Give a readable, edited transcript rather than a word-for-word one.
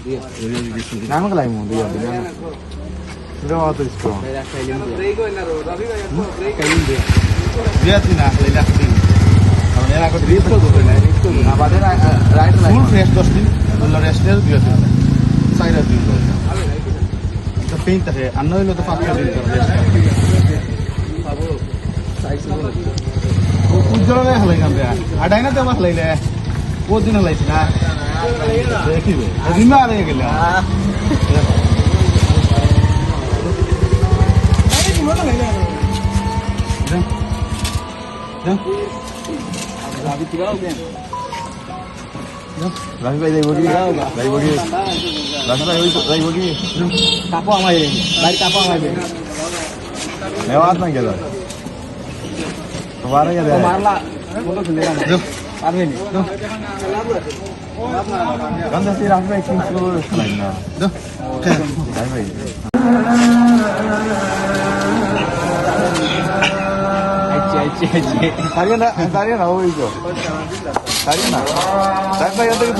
Nano kalay mo, dia, dia. Pero auto strong. Dia tina, lila din. Ang nila ko dito ko na. Abade right full fresh dustin. Dollar restel dia tina. Side din ko. তো paint আছে আর নইলে তো 5 দিন করে পাবো size বলো উজ্জ্বলে হলাই না আর Dyna তো মাছ লাইলে ও দিন লাইছ না দেখিবে দিন আর হয়ে গেল আবি তিগাও কেন রাহি ভাই যাইব কি যাইব কি রাহি ভাই ওই যাইব কি কাপো আমাই ভাই কাপো আমাই নেওয়াত না গেল তোমারে গেল মারলা বলো খেলে না পারবে নি তো গন্ধ সে রাহি ভাই কিং শুরু খেলাই না তো রাহি ভাই Tadi na oy ko. Tadi na. Tadi pa yung tayo